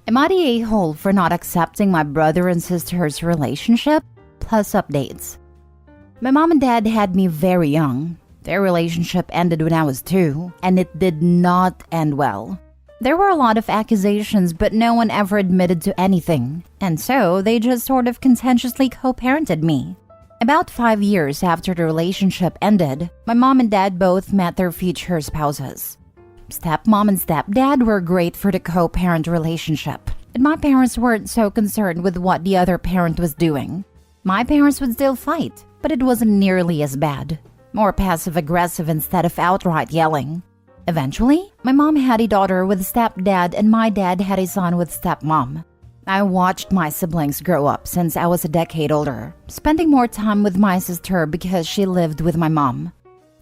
Am I the a-hole for not accepting my brother and sister's relationship? Plus updates. My mom and dad had me very young. Their relationship ended when I was 2, and it did not end well. There were a lot of accusations, but no one ever admitted to anything, and so they just sort of contentiously co-parented me. About 5 years after the relationship ended, my mom and dad both met their future spouses. Stepmom and stepdad were great for the co-parent relationship, and my parents weren't so concerned with what the other parent was doing. My parents would still fight, but it wasn't nearly as bad. More passive-aggressive instead of outright yelling. Eventually, my mom had a daughter with stepdad and my dad had a son with stepmom. I watched my siblings grow up since I was a decade older, spending more time with my sister because she lived with my mom.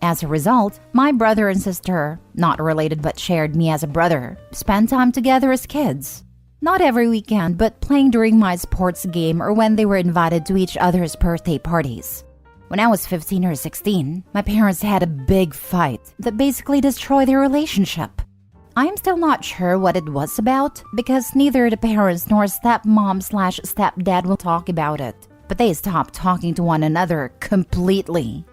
As a result, my brother and sister, not related but shared me as a brother, spent time together as kids. Not every weekend, but playing during my sports game or when they were invited to each other's birthday parties. When I was 15 or 16, my parents had a big fight that basically destroyed their relationship. I am still not sure what it was about because neither the parents nor stepmom/stepdad will talk about it, but they stopped talking to one another completely.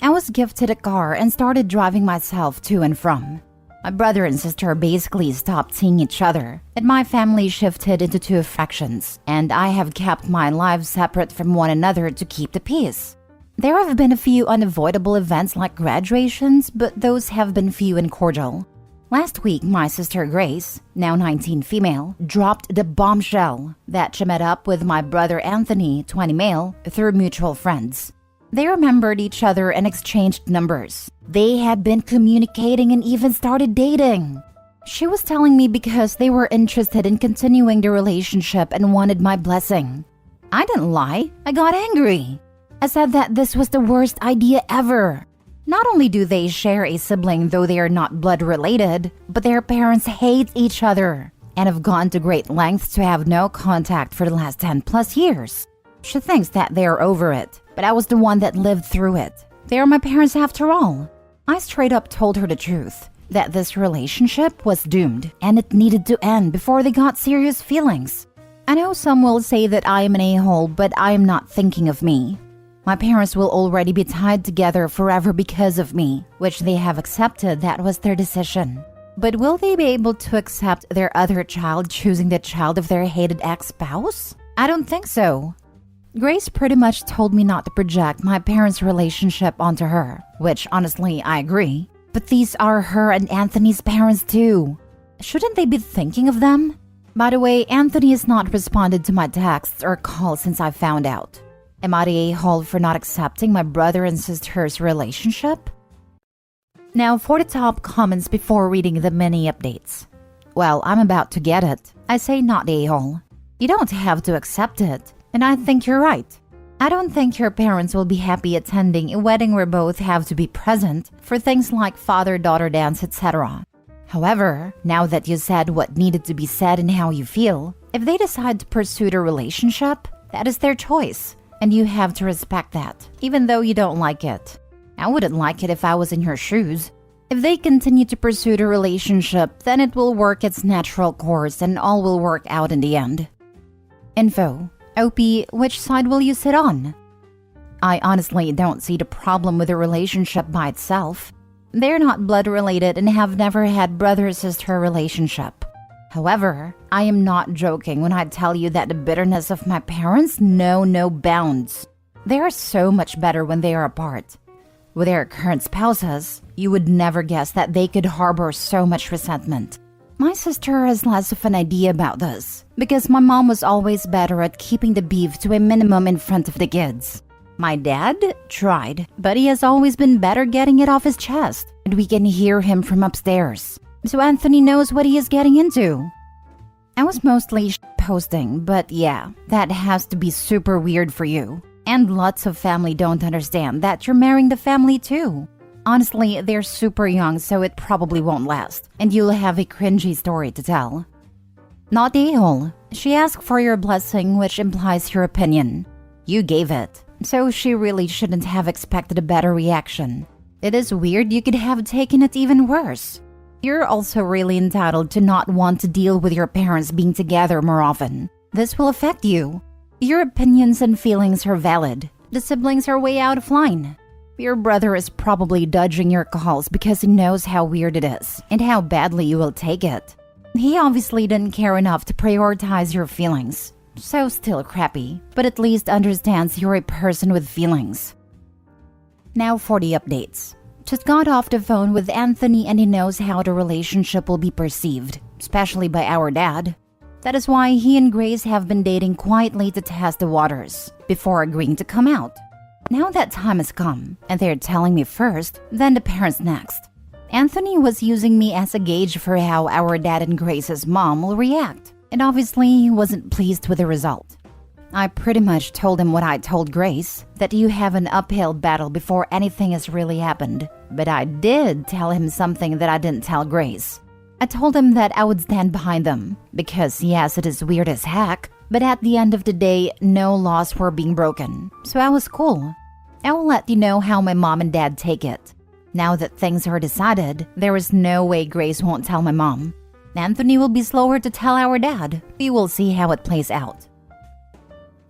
I was gifted a car and started driving myself to and from. My brother and sister basically stopped seeing each other, and my family shifted into 2 fractions, and I have kept my lives separate from one another to keep the peace. There have been a few unavoidable events like graduations, but those have been few and cordial. Last week, my sister Grace, now 19 female, dropped the bombshell that she met up with my brother Anthony, 20 male, through mutual friends. They remembered each other and exchanged numbers. They had been communicating and even started dating. She was telling me because they were interested in continuing the relationship and wanted my blessing. I didn't lie. I got angry. I said that this was the worst idea ever. Not only do they share a sibling though they are not blood related, but their parents hate each other and have gone to great lengths to have no contact for the last 10 plus years. She thinks that they are over it, but I was the one that lived through it. They are my parents after all. I straight up told her the truth, that this relationship was doomed and it needed to end before they got serious feelings. I know some will say that I am an a-hole, but I am not thinking of me. My parents will already be tied together forever because of me, which they have accepted that was their decision. But will they be able to accept their other child choosing the child of their hated ex-spouse? I don't think so. Grace pretty much told me not to project my parents' relationship onto her, which honestly I agree. But these are her and Anthony's parents too. Shouldn't they be thinking of them? By the way, Anthony has not responded to my texts or calls since I found out. Am I the a-hole for not accepting my brother and sister's relationship? Now for the top comments before reading the mini updates. Well, I'm about to get it. I say not the a-hole. You don't have to accept it, and I think you're right. I don't think your parents will be happy attending a wedding where both have to be present for things like father-daughter dance, etc. However, now that you said what needed to be said and how you feel, if they decide to pursue the relationship, that is their choice. And you have to respect that, even though you don't like it. I wouldn't like it if I was in your shoes. If they continue to pursue the relationship, then it will work its natural course and all will work out in the end. Info. OP, which side will you sit on? I honestly don't see the problem with the relationship by itself. They're not blood related and have never had brother-sister relationship. However, I am not joking when I tell you that the bitterness of my parents know no bounds. They are so much better when they are apart. With their current spouses, you would never guess that they could harbor so much resentment. My sister has less of an idea about this, because my mom was always better at keeping the beef to a minimum in front of the kids. My dad tried, but he has always been better getting it off his chest, and we can hear him from upstairs. So Anthony knows what he is getting into. I was mostly posting, but yeah, that has to be super weird for you. And lots of family don't understand that you're marrying the family too. Honestly, they're super young, so it probably won't last, and you'll have a cringy story to tell. Not a-hole. She asked for your blessing, which implies your opinion. You gave it, so she really shouldn't have expected a better reaction. It is weird you could have taken it even worse. You're also really entitled to not want to deal with your parents being together more often. This will affect you. Your opinions and feelings are valid. The siblings are way out of line. Your brother is probably dodging your calls because he knows how weird it is and how badly you will take it. He obviously didn't care enough to prioritize your feelings. So still crappy, but at least understands you're a person with feelings. Now for the updates. Just got off the phone with Anthony and he knows how the relationship will be perceived, especially by our dad. That is why he and Grace have been dating quietly to test the waters, before agreeing to come out. Now that time has come, and they're telling me first, then the parents next. Anthony was using me as a gauge for how our dad and Grace's mom will react, and obviously he wasn't pleased with the result. I pretty much told him what I told Grace, that you have an uphill battle before anything has really happened. But I did tell him something that I didn't tell Grace. I told him that I would stand behind them, because yes, it is weird as heck, but at the end of the day, no laws were being broken, so I was cool. I will let you know how my mom and dad take it. Now that things are decided, there is no way Grace won't tell my mom. Anthony will be slower to tell our dad. We will see how it plays out.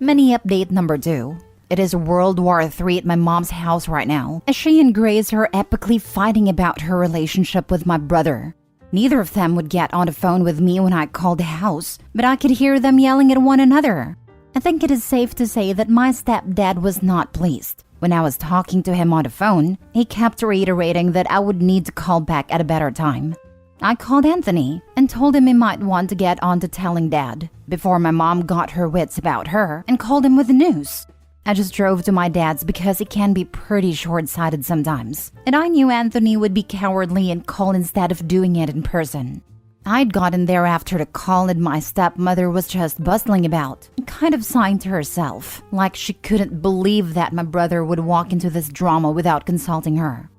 Mini update number 2. It is World War III at my mom's house right now, as she and Grace are epically fighting about her relationship with my brother. Neither of them would get on the phone with me when I called the house, but I could hear them yelling at one another. I think it is safe to say that my stepdad was not pleased. When I was talking to him on the phone, he kept reiterating that I would need to call back at a better time. I called Anthony and told him he might want to get on to telling Dad before my mom got her wits about her and called him with the news. I just drove to my dad's because he can be pretty short-sighted sometimes, and I knew Anthony would be cowardly and call instead of doing it in person. I'd gotten there after the call and my stepmother was just bustling about, kind of sighing to herself, like she couldn't believe that my brother would walk into this drama without consulting her.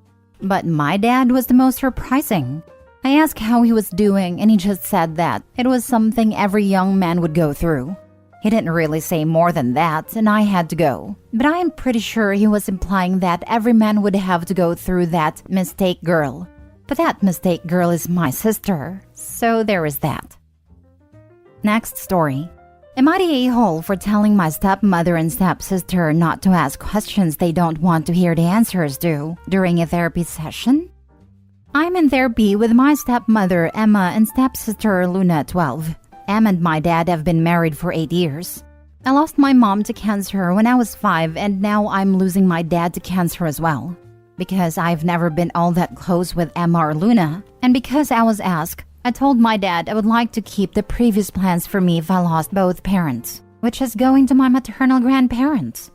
But my dad was the most surprising. I asked how he was doing and he just said that it was something every young man would go through. He didn't really say more than that and I had to go. But I am pretty sure he was implying that every man would have to go through that mistake girl. But that mistake girl is my sister, so there is that. Next story. Am I the a-hole for telling my stepmother and stepsister not to ask questions they don't want to hear the answers to during a therapy session? I'm in therapy with my stepmother, Emma, and stepsister, Luna, 12. Emma and my dad have been married for 8 years. I lost my mom to cancer when I was 5, and now I'm losing my dad to cancer as well. Because I've never been all that close with Emma or Luna, and because I was asked, I told my dad I would like to keep the previous plans for me if I lost both parents, which is going to my maternal grandparents.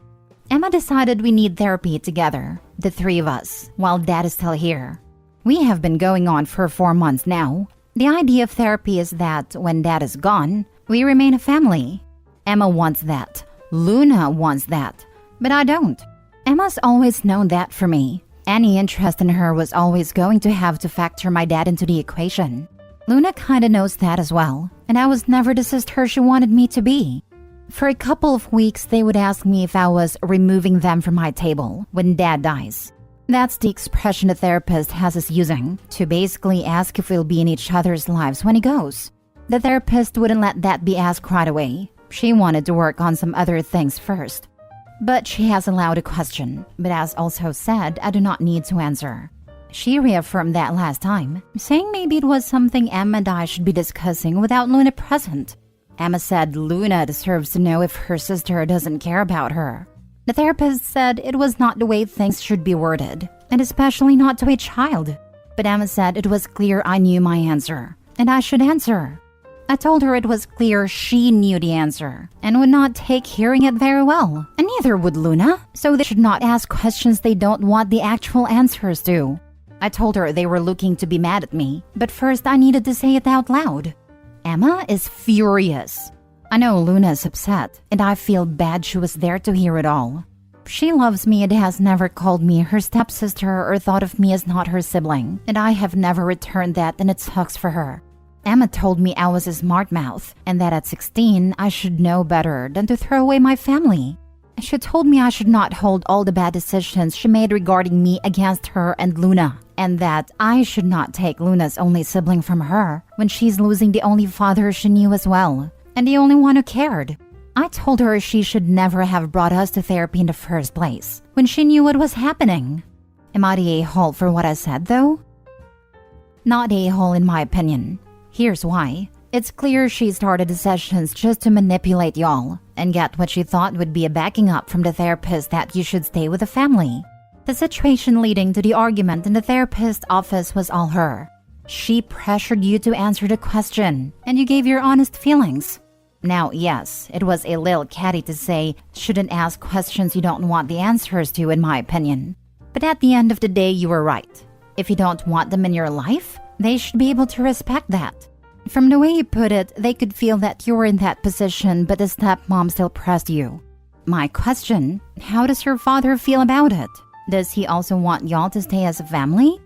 Emma decided we need therapy together, the 3 of us, while Dad is still here. We have been going on for 4 months now. The idea of therapy is that when Dad is gone, we remain a family. Emma wants that. Luna wants that. But I don't. Emma's always known that for me. Any interest in her was always going to have to factor my dad into the equation. Luna kinda knows that as well, and I was never the sister she wanted me to be. For a couple of weeks, they would ask me if I was removing them from my table when Dad dies. That's the expression the therapist has us using, to basically ask if we'll be in each other's lives when he goes. The therapist wouldn't let that be asked right away. She wanted to work on some other things first. But she has allowed a question, but as also said, I do not need to answer. She reaffirmed that last time, saying maybe it was something Emma and I should be discussing without Luna present. Emma said Luna deserves to know if her sister doesn't care about her. The therapist said it was not the way things should be worded, and especially not to a child. But Emma said it was clear I knew my answer, and I should answer. I told her it was clear she knew the answer, and would not take hearing it very well, and neither would Luna, so they should not ask questions they don't want the actual answers to. I told her they were looking to be mad at me, but first I needed to say it out loud. Emma is furious. I know Luna is upset, and I feel bad she was there to hear it all. She loves me and has never called me her stepsister or thought of me as not her sibling, and I have never returned that, and it sucks for her. Emma told me I was a smart mouth, and that at 16 I should know better than to throw away my family. She told me I should not hold all the bad decisions she made regarding me against her and Luna, and that I should not take Luna's only sibling from her when she's losing the only father she knew as well, and the only one who cared. I told her she should never have brought us to therapy in the first place when she knew what was happening. Am I the a-hole for what I said, though? Not a-hole in my opinion. Here's why. It's clear she started the sessions just to manipulate y'all and get what she thought would be a backing up from the therapist that you should stay with the family. The situation leading to the argument in the therapist's office was all her. She pressured you to answer the question, and you gave your honest feelings. Now, yes, it was a little catty to say, shouldn't ask questions you don't want the answers to, in my opinion. But at the end of the day, you were right. If you don't want them in your life, they should be able to respect that. From the way you put it, they could feel that you were in that position, but the stepmom still pressed you. My question, how does your father feel about it? Does he also want y'all to stay as a family?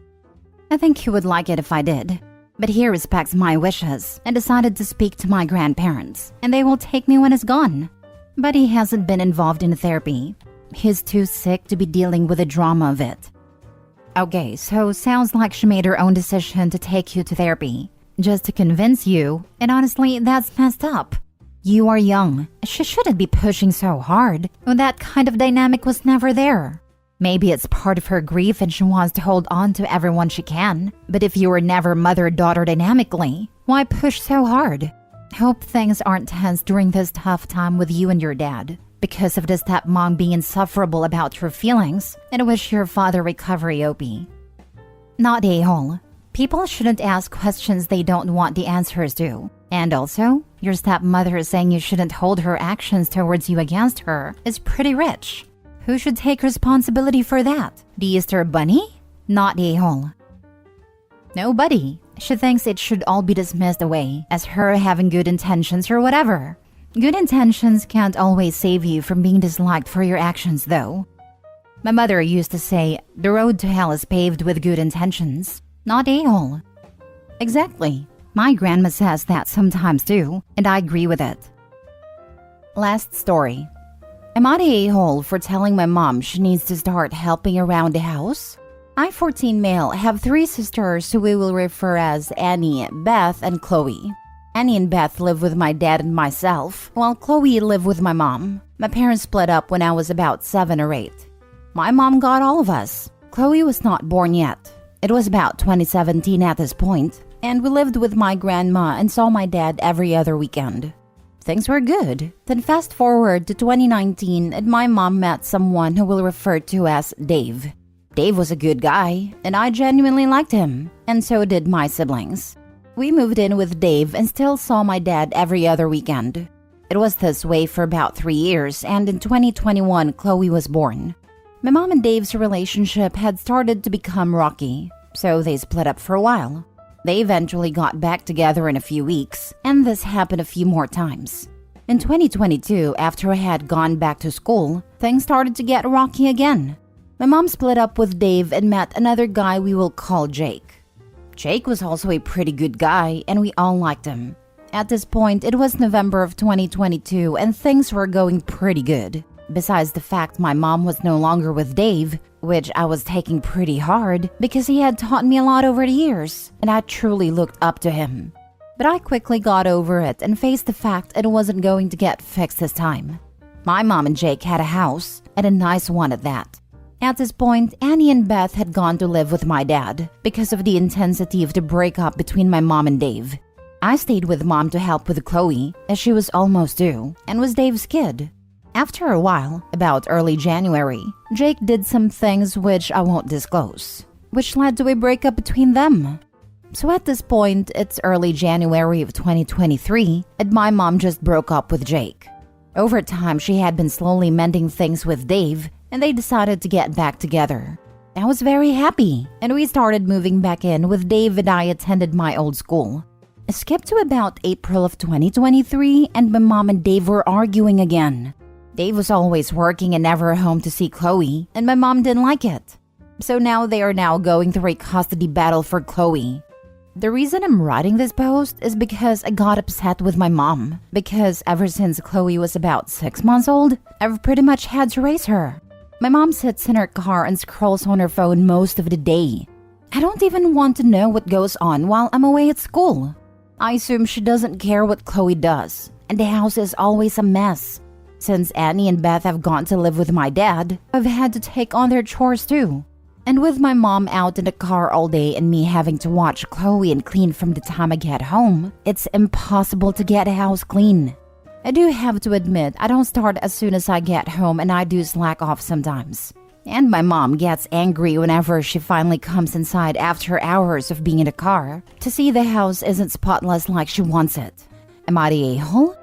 I think he would like it if I did. But he respects my wishes and decided to speak to my grandparents, and they will take me when it's gone. But he hasn't been involved in therapy. He's too sick to be dealing with the drama of it. Okay, so sounds like she made her own decision to take you to therapy. Just to convince you, and honestly, that's messed up. You are young. She shouldn't be pushing so hard when that kind of dynamic was never there. Maybe it's part of her grief and she wants to hold on to everyone she can. But if you were never mother-daughter dynamically, why push so hard? Hope things aren't tense during this tough time with you and your dad because of the stepmom being insufferable about your feelings, and wish your father recovery, Opie. Not a-hole. People shouldn't ask questions they don't want the answers to. And also, your stepmother saying you shouldn't hold her actions towards you against her is pretty rich. Who should take responsibility for that? The Easter Bunny? Not a-hole. Nobody. She thinks it should all be dismissed away as her having good intentions or whatever. Good intentions can't always save you from being disliked for your actions, though. My mother used to say, the road to hell is paved with good intentions. Not a-hole. Exactly. My grandma says that sometimes too, and I agree with it. Last story. Am I the a-hole for telling my mom she needs to start helping around the house? I, 14 male, have 3 sisters who we will refer as Annie, Beth, and Chloe. Annie and Beth live with my dad and myself, while Chloe lived with my mom. My parents split up when I was about 7 or 8. My mom got all of us. Chloe was not born yet. It was about 2017 at this point, and we lived with my grandma and saw my dad every other weekend. Things were good. Then fast forward to 2019 and my mom met someone who we'll refer to as Dave. Dave was a good guy, and I genuinely liked him, and so did my siblings. We moved in with Dave and still saw my dad every other weekend. It was this way for about 3 years, and in 2021, Chloe was born. My mom and Dave's relationship had started to become rocky, so they split up for a while. They eventually got back together in a few weeks, and this happened a few more times. In 2022, after I had gone back to school, things started to get rocky again. My mom split up with Dave and met another guy we will call Jake. Jake was also a pretty good guy, and we all liked him. At this point, it was November of 2022, and things were going pretty good. Besides the fact my mom was no longer with Dave, which I was taking pretty hard because he had taught me a lot over the years, and I truly looked up to him. But I quickly got over it and faced the fact it wasn't going to get fixed this time. My mom and Jake had a house, and a nice one at that. At this point, Annie and Beth had gone to live with my dad because of the intensity of the breakup between my mom and Dave. I stayed with mom to help with Chloe, as she was almost due, and was Dave's kid. After a while, about early January, Jake did some things which I won't disclose, which led to a breakup between them. So at this point, it's early January of 2023, and my mom just broke up with Jake. Over time, she had been slowly mending things with Dave, and they decided to get back together. I was very happy, and we started moving back in with Dave, and I attended my old school. Skip to about April of 2023, and my mom and Dave were arguing again. Dave was always working and never home to see Chloe, and my mom didn't like it. So now they are going through a custody battle for Chloe. The reason I'm writing this post is because I got upset with my mom, because ever since Chloe was about 6 months old, I've pretty much had to raise her. My mom sits in her car and scrolls on her phone most of the day. I don't even want to know what goes on while I'm away at school. I assume she doesn't care what Chloe does, and the house is always a mess. Since Annie and Beth have gone to live with my dad, I've had to take on their chores too. And with my mom out in the car all day and me having to watch Chloe and clean from the time I get home, it's impossible to get a house clean. I do have to admit, I don't start as soon as I get home and I do slack off sometimes. And my mom gets angry whenever she finally comes inside after hours of being in the car to see the house isn't spotless like she wants it. Am I the a-hole?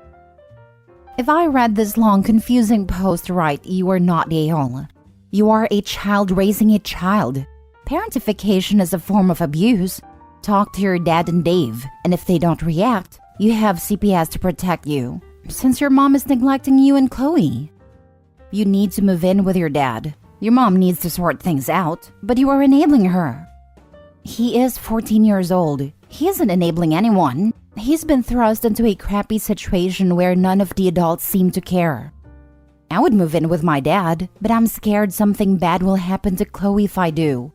If I read this long, confusing post right, you are not the a-hole. You are a child raising a child. Parentification is a form of abuse. Talk to your dad and Dave, and if they don't react, you have CPS to protect you, since your mom is neglecting you and Chloe. You need to move in with your dad. Your mom needs to sort things out, but you are enabling her. He is 14 years old. He isn't enabling anyone. He's been thrust into a crappy situation where none of the adults seem to care. I would move in with my dad, but I'm scared something bad will happen to Chloe if I do.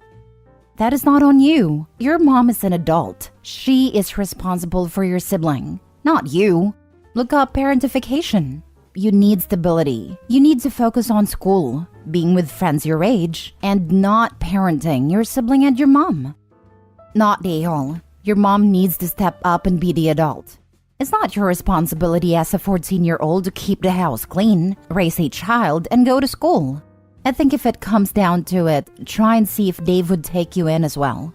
That is not on you. Your mom is an adult. She is responsible for your sibling, not you. Look up parentification. You need stability. You need to focus on school, being with friends your age, and not parenting your sibling and your mom. Not the a-hole. Your mom needs to step up and be the adult. It's not your responsibility as a 14-year-old to keep the house clean, raise a child, and go to school. I think if it comes down to it, try and see if Dave would take you in as well.